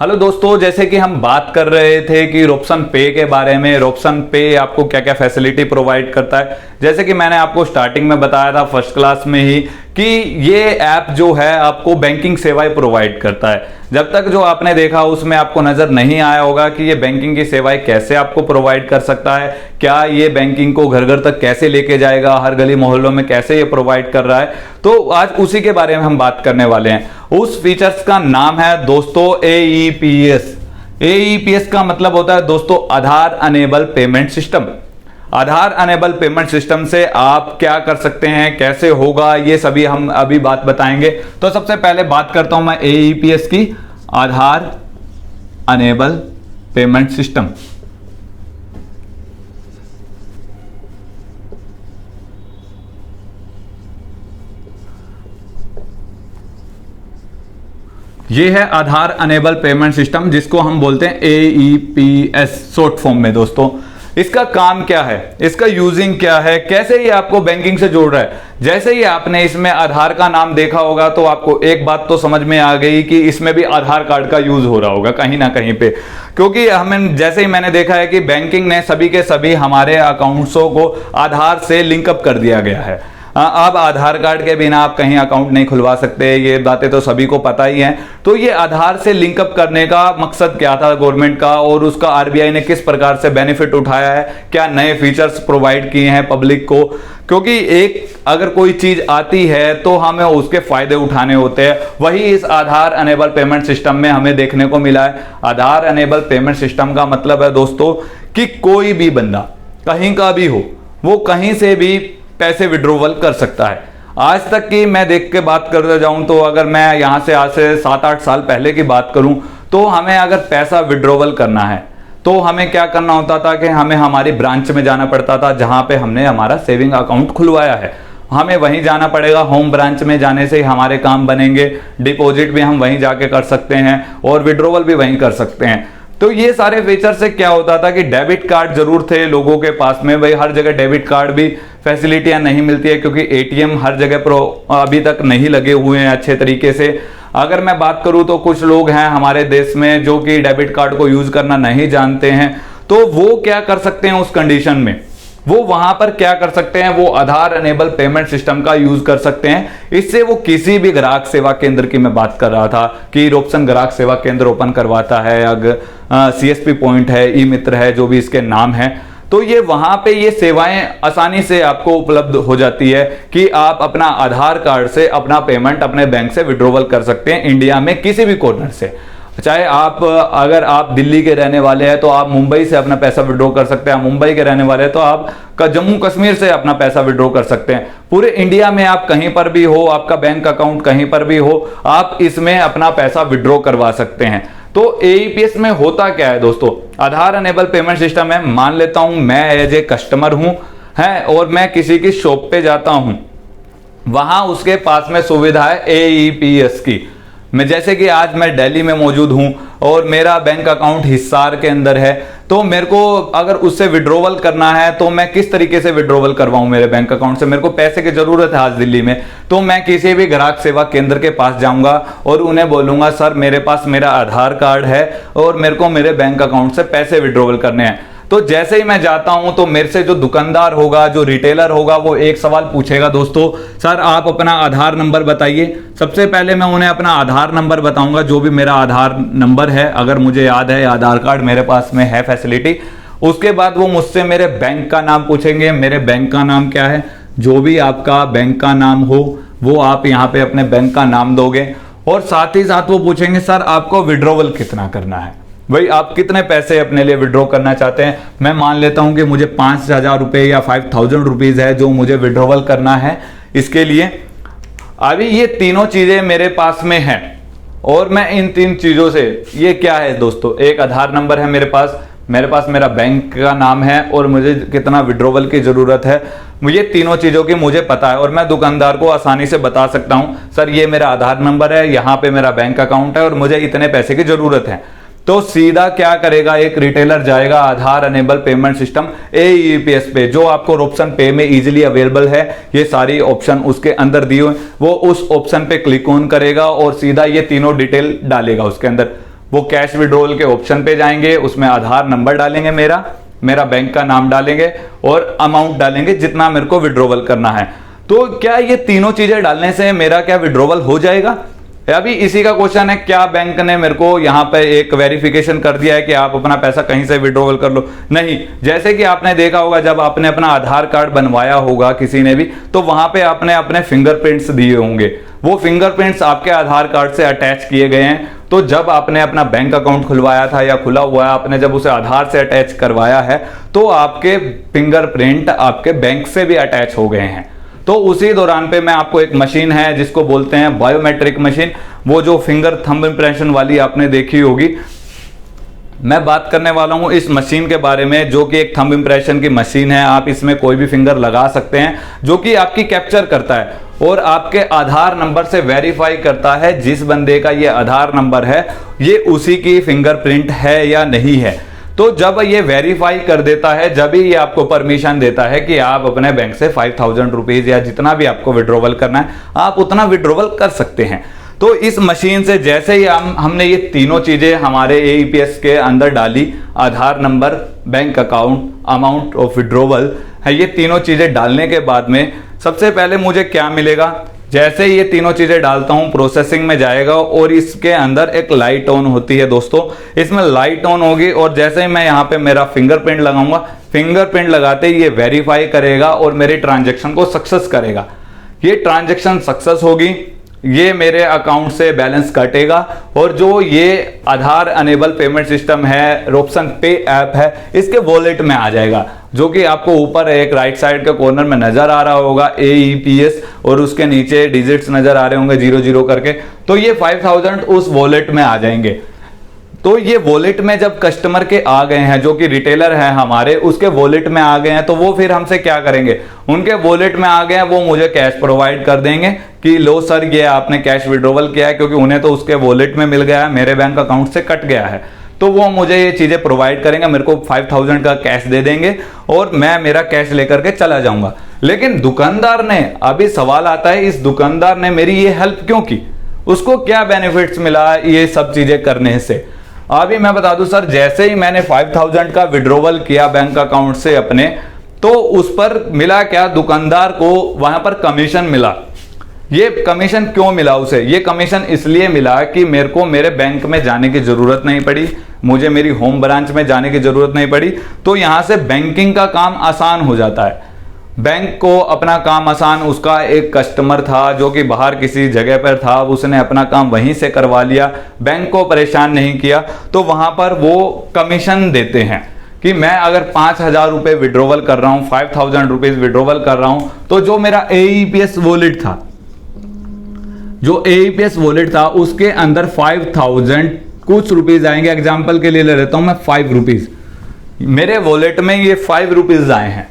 Hello दोस्तों, जैसे कि हम बात कर रहे थे कि रोप्सन पे के बारे में। रोप्सन पे आपको क्या क्या फैसिलिटी प्रोवाइड करता है, जैसे कि मैंने आपको स्टार्टिंग में बताया था फर्स्ट क्लास में ही कि ये ऐप जो है आपको बैंकिंग सेवाएं प्रोवाइड करता है। जब तक जो आपने देखा उसमें आपको नजर नहीं आया होगा कि ये बैंकिंग की सेवाएं कैसे आपको प्रोवाइड कर सकता है, क्या ये बैंकिंग को घर घर तक कैसे लेके जाएगा, हर गली मोहल्लों में कैसे ये प्रोवाइड कर रहा है। तो आज उसी के बारे में हम बात करने वाले हैं। उस फीचर्स का नाम है दोस्तों AEPS। AEPS का मतलब होता है दोस्तों आधार अनेबल पेमेंट सिस्टम। आधार अनेबल पेमेंट सिस्टम से आप क्या कर सकते हैं, कैसे होगा, ये सभी हम अभी बात बताएंगे। तो सबसे पहले बात करता हूं मैं AEPS की, आधार अनेबल पेमेंट सिस्टम। ये है आधार अनेबल पेमेंट सिस्टम, जिसको हम बोलते हैं AEPS शॉर्ट फॉर्म में। दोस्तों इसका काम क्या है, इसका यूजिंग क्या है, कैसे ये आपको बैंकिंग से जोड़ रहा है। जैसे ही आपने इसमें आधार का नाम देखा होगा तो आपको एक बात तो समझ में आ गई कि इसमें भी आधार कार्ड का यूज हो रहा होगा कहीं ना कहीं पे, क्योंकि हमें जैसे ही मैंने देखा है कि बैंकिंग ने सभी के सभी हमारे अकाउंट्सों को आधार से लिंकअप कर दिया गया है। अब आधार कार्ड के बिना आप कहीं अकाउंट नहीं खुलवा सकते, ये बातें तो सभी को पता ही हैं। तो ये आधार से लिंकअप करने का मकसद क्या था गवर्नमेंट का, और उसका आरबीआई ने किस प्रकार से बेनिफिट उठाया है, क्या नए फीचर्स प्रोवाइड किए हैं पब्लिक को। क्योंकि एक अगर कोई चीज आती है तो हमें उसके फायदे उठाने होते हैं, वही इस आधार अनेबल पेमेंट सिस्टम में हमें देखने को मिला है। आधार अनेबल पेमेंट सिस्टम का मतलब है दोस्तों कि कोई भी बंदा कहीं का भी हो, वो कहीं से भी पैसे विड्रॉवल कर सकता है। आज तक की मैं देख के बात करते जाऊं तो अगर मैं यहां से आज से 7-8 साल पहले की बात करूं तो हमें अगर पैसा विड्रॉवल करना है तो हमें क्या करना होता था कि हमें हमारी ब्रांच में जाना पड़ता था, जहां पे हमने हमारा सेविंग अकाउंट खुलवाया है, हमें वहीं जाना पड़ेगा। होम ब्रांच में जाने से ही हमारे काम बनेंगे। डिपॉजिट भी हम वहीं जाके कर सकते हैं और विड्रॉवल भी वहीं कर सकते हैं। तो ये सारे फीचर से क्या होता था कि डेबिट कार्ड जरूर थे लोगों के पास में। भाई हर जगह डेबिट कार्ड भी फैसिलिटियां नहीं मिलती है, क्योंकि एटीएम हर जगह अभी तक नहीं लगे हुए हैं अच्छे तरीके से। अगर मैं बात करूं तो कुछ लोग हैं हमारे देश में जो कि डेबिट कार्ड को यूज करना नहीं जानते हैं, तो वो क्या कर सकते हैं उस कंडीशन में, वो वहां पर क्या कर सकते हैं, वो आधार अनेबल पेमेंट सिस्टम का यूज कर सकते हैं। इससे वो किसी भी ग्राहक सेवा केंद्र की मैं बात कर रहा था कि रोप्सन ग्राहक सेवा केंद्र ओपन करवाता है, अगर CSP पॉइंट है, ई मित्र है, जो भी इसके नाम है, तो ये वहां पे ये सेवाएं आसानी से आपको उपलब्ध हो जाती है कि आप अपना आधार कार्ड से अपना पेमेंट अपने बैंक से विड्रॉवल कर सकते हैं इंडिया में किसी भी कॉर्नर से। चाहे आप अगर आप दिल्ली के रहने वाले हैं तो आप मुंबई से अपना पैसा विड्रॉ कर सकते हैं, आप मुंबई के रहने वाले हैं तो आप जम्मू कश्मीर से अपना पैसा विड्रॉ कर सकते हैं। पूरे इंडिया में आप कहीं पर भी हो, आपका बैंक अकाउंट कहीं पर भी हो, आप इसमें अपना पैसा विड्रॉ करवा सकते हैं। तो AEPS में होता क्या है दोस्तों, आधार अनेबल पेमेंट सिस्टम है। मान लेता हूं मैं एज ए कस्टमर हूं है और मैं किसी की शॉप पे जाता हूं, वहां उसके पास में सुविधा है AEPS की। मैं जैसे कि आज मैं दिल्ली में मौजूद हूं और मेरा बैंक अकाउंट हिसार के अंदर है, तो मेरे को अगर उससे विड्रॉवल करना है तो मैं किस तरीके से विड्रॉवल करवाऊं मेरे बैंक अकाउंट से। मेरे को पैसे की जरूरत है आज दिल्ली में, तो मैं किसी भी ग्राहक सेवा केंद्र के पास जाऊंगा और उन्हें बोलूंगा सर मेरे पास मेरा आधार कार्ड है और मेरे को मेरे बैंक अकाउंट से पैसे विड्रॉवल करने हैं। तो जैसे ही मैं जाता हूं तो मेरे से जो दुकानदार होगा, जो रिटेलर होगा, वो एक सवाल पूछेगा दोस्तों, सर आप अपना आधार नंबर बताइए। सबसे पहले मैं उन्हें अपना आधार नंबर बताऊंगा, जो भी मेरा आधार नंबर है, अगर मुझे याद है आधार कार्ड मेरे पास में है फैसिलिटी। उसके बाद वो मुझसे मेरे बैंक का नाम पूछेंगे, मेरे बैंक का नाम क्या है, जो भी आपका बैंक का नाम हो वो आप यहाँ पे अपने बैंक का नाम दोगे, और साथ ही साथ वो पूछेंगे सर आपको विड्रॉवल कितना करना है, भाई आप कितने पैसे अपने लिए विड्रॉ करना चाहते हैं। मैं मान लेता हूं कि मुझे 5,000 रुपए या 5,000 रुपीज है जो मुझे विड्रॉवल करना है। इसके लिए अभी ये तीनों चीजें मेरे पास में है और मैं इन 3 चीजों से, ये क्या है दोस्तों, एक आधार नंबर है मेरे पास मेरा बैंक का नाम है और मुझे कितना विड्रॉवल की जरूरत है, मुझे तीनों चीजों की मुझे पता है और मैं दुकानदार को आसानी से बता सकता हूं सर ये मेरा आधार नंबर है, यहाँ पे मेरा बैंक अकाउंट है और मुझे इतने पैसे की जरूरत है। तो सीधा क्या करेगा, एक रिटेलर जाएगा आधार अनेबल पेमेंट सिस्टम AEPS पे, जो आपको रोप्सन पे में इजीली अवेलेबल है, ये सारी ऑप्शन उसके अंदर दिए हुए, वो उस ऑप्शन पे क्लिक ऑन करेगा और सीधा ये तीनों डिटेल डालेगा उसके अंदर। वो कैश विड्रॉल के ऑप्शन पे जाएंगे, उसमें आधार नंबर डालेंगे, मेरा बैंक का नाम डालेंगे और अमाउंट डालेंगे जितना मेरे को विड्रॉवल करना है। तो क्या ये तीनों चीजें डालने से मेरा क्या विड्रॉवल हो जाएगा? अभी इसी का क्वेश्चन है, क्या बैंक ने मेरे को यहाँ पे एक वेरिफिकेशन कर दिया है कि आप अपना पैसा कहीं से विड्रॉवल कर लो? नहीं। जैसे कि आपने देखा होगा, जब आपने अपना आधार कार्ड बनवाया होगा किसी ने भी, तो वहां पे आपने अपने फिंगरप्रिंट्स दिए होंगे, वो फिंगरप्रिंट्स आपके आधार कार्ड से अटैच किए गए हैं। तो जब आपने अपना बैंक अकाउंट खुलवाया था या खुला हुआ है, आपने जब उसे आधार से अटैच करवाया है, तो आपके फिंगरप्रिंट आपके बैंक से भी अटैच हो गए हैं। तो उसी दौरान पे मैं आपको एक मशीन है जिसको बोलते हैं बायोमेट्रिक मशीन, वो जो फिंगर थंब इंप्रेशन वाली आपने देखी होगी, मैं बात करने वाला हूं इस मशीन के बारे में, जो कि एक थंब इंप्रेशन की मशीन है। आप इसमें कोई भी फिंगर लगा सकते हैं, जो कि आपकी कैप्चर करता है और आपके आधार नंबर से वेरीफाई करता है जिस बंदे का ये आधार नंबर है ये उसी की फिंगरप्रिंट है या नहीं है। तो जब ये वेरीफाई कर देता है, जब ही ये आपको परमिशन देता है कि आप अपने बैंक से 5000 रुपीज या जितना भी आपको विड्रॉवल करना है आप उतना विड्रॉवल कर सकते हैं। तो इस मशीन से जैसे ही हमने ये तीनों चीजें हमारे एईपीएस के अंदर डाली, Aadhaar number, bank account, amount of withdrawal है, ये तीनों चीजें डालने के बाद में सबसे पहले मुझे क्या मिलेगा? जैसे ये तीनों चीजें डालता हूं, प्रोसेसिंग में जाएगा और इसके अंदर एक लाइट ऑन होती है दोस्तों, इसमें लाइट ऑन होगी और जैसे ही मैं यहाँ पे मेरा फिंगरप्रिंट लगाऊंगा, फिंगरप्रिंट लगाते ही ये वेरीफाई करेगा और मेरे ट्रांजैक्शन को सक्सेस करेगा। ये ट्रांजैक्शन सक्सेस होगी, ये मेरे अकाउंट से बैलेंस कटेगा और जो ये आधार अनेबल पेमेंट सिस्टम है, रोपसन पे ऐप है, इसके वॉलेट में आ जाएगा, जो कि आपको ऊपर एक राइट साइड के कॉर्नर में नजर आ रहा होगा एईपीएस और उसके नीचे डिजिट्स नजर आ रहे होंगे 00 करके। तो ये 5000 उस वॉलेट में आ जाएंगे। तो ये वॉलेट में जब कस्टमर के आ गए हैं, जो कि रिटेलर है हमारे, उसके वॉलेट में आ गए हैं, तो वो फिर हमसे क्या करेंगे? उनके वॉलेट में आ गए हैं, वो मुझे कैश प्रोवाइड कर देंगे कि लो सर ये आपने कैश विड्रॉवल किया है, क्योंकि उन्हें तो उसके वॉलेट में मिल गया है, मेरे बैंक अकाउंट से कट गया है। तो वो मुझे ये चीजें प्रोवाइड करेंगे, मेरे को 5000 का कैश दे देंगे और मैं मेरा कैश लेकर के चला जाऊंगा। लेकिन दुकानदार ने, अभी सवाल आता है, इस दुकानदार ने मेरी ये हेल्प क्यों की? उसको क्या बेनिफिट्स मिला ये सब चीजें करने से? अभी मैं बता दूं सर, जैसे ही मैंने 5000 का विड्रॉवल किया बैंक अकाउंट से अपने, तो उस पर मिला क्या? दुकानदार को वहां पर कमीशन मिला। ये कमीशन क्यों मिला उसे? ये कमीशन इसलिए मिला कि मेरे को मेरे बैंक में जाने की जरूरत नहीं पड़ी, मुझे मेरी होम ब्रांच में जाने की जरूरत नहीं पड़ी। तो यहां से बैंकिंग का काम आसान हो जाता है। बैंक को अपना काम आसान, उसका एक कस्टमर था जो कि बाहर किसी जगह पर था, उसने अपना काम वहीं से करवा लिया, बैंक को परेशान नहीं किया। तो वहां पर वो कमीशन देते हैं कि मैं अगर 5000 रुपए विड्रॉवल कर रहा हूं, 5000 रुपीज विड्रॉवल कर रहा हूं, तो जो मेरा एईपीएस वॉलेट था, जो एईपीएस वॉलेट था उसके अंदर 5000 कुछ रुपीज आएंगे। एग्जाम्पल के लिए ले लेता हूं मैं 5 रुपीज, मेरे वॉलेट में ये 5 रुपीज आए हैं,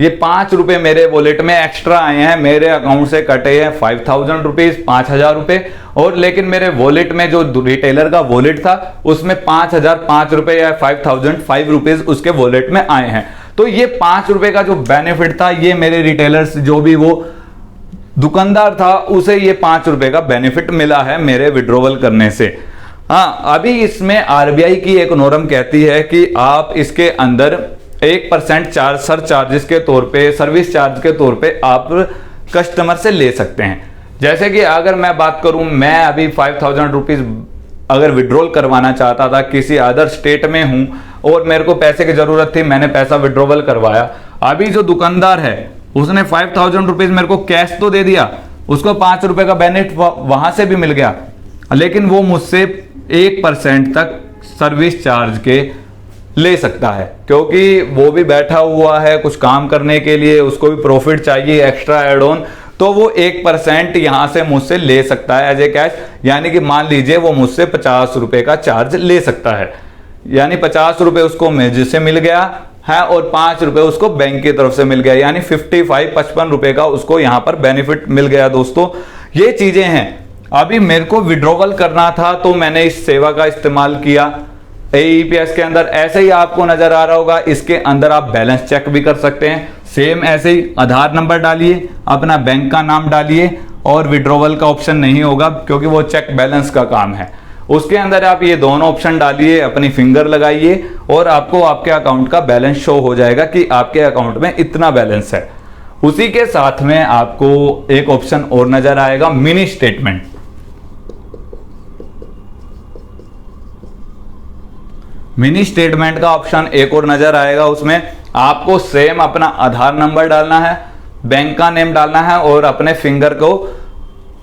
ये 5 रुपए मेरे वॉलेट में एक्स्ट्रा आए हैं, मेरे अकाउंट से कटे हैं 5000 रुपीज, 5000 रुपए। और लेकिन मेरे वॉलेट में जो रिटेलर का वॉलेट था उसमें 5005 रुपए या 5005 रुपीज उसके वॉलेट में आए हैं। तो ये 5 रुपए का जो बेनिफिट था, ये मेरे रिटेलर्स, जो भी वो दुकानदार था, उसे ये 5 रुपए का बेनिफिट मिला है मेरे विड्रॉवल करने से। हाँ, अभी इसमें आरबीआई की एक नॉर्म कहती है कि आप इसके अंदर 1% चार्ज, सर चार्जेस के तौर पे, सर्विस चार्ज के तौर पे आप कस्टमर से ले सकते हैं। जैसे कि अगर मैं बात करूं, मैं अभी 5000 रुपीज अगर विड्रॉल करवाना चाहता था, किसी अदर स्टेट में हूं और मेरे को पैसे की जरूरत थी, मैंने पैसा विड्रॉवल करवाया। अभी जो दुकानदार है उसने 5000 रुपीज मेरे को कैश तो दे दिया, उसको 5 रुपए का बेनिफिट वहां से भी मिल गया, लेकिन वो मुझसे 1% तक सर्विस चार्ज के ले सकता है, क्योंकि वो भी बैठा हुआ है कुछ काम करने के लिए, उसको भी प्रॉफिट चाहिए एक्स्ट्रा एड ऑन, तो वो 1% यहां से मुझसे ले सकता है एज ए कैश। यानी कि मान लीजिए वो मुझसे 50 रुपए का चार्ज ले सकता है, यानी 50 रुपए उसको मुझसे मिल गया है और 5 रुपए उसको बैंक की तरफ से मिल गया, यानी 55 रुपए का उसको यहां पर बेनिफिट मिल गया। दोस्तों ये चीजें हैं। अभी मेरे को विड्रॉवल करना था तो मैंने इस सेवा का इस्तेमाल किया एईपीएस के अंदर। ऐसे ही आपको नजर आ रहा होगा, इसके अंदर आप बैलेंस चेक भी कर सकते हैं। सेम ऐसे ही आधार नंबर डालिए, अपना बैंक का नाम डालिए और विड्रॉवल का ऑप्शन नहीं होगा क्योंकि वो चेक बैलेंस का काम है। उसके अंदर आप ये दोनों ऑप्शन डालिए, अपनी फिंगर लगाइए और आपको आपके अकाउंट का बैलेंस शो हो जाएगा कि आपके अकाउंट में इतना बैलेंस है। उसी के साथ में आपको एक ऑप्शन और नजर आएगा, मिनी स्टेटमेंट। मिनी स्टेटमेंट का ऑप्शन एक और नजर आएगा। उसमें आपको सेम अपना आधार नंबर डालना है, बैंक का नेम डालना है और अपने फिंगर को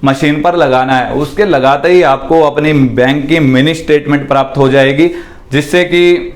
मशीन पर लगाना है। उसके लगाते ही आपको अपनी बैंक की मिनी स्टेटमेंट प्राप्त हो जाएगी, जिससे कि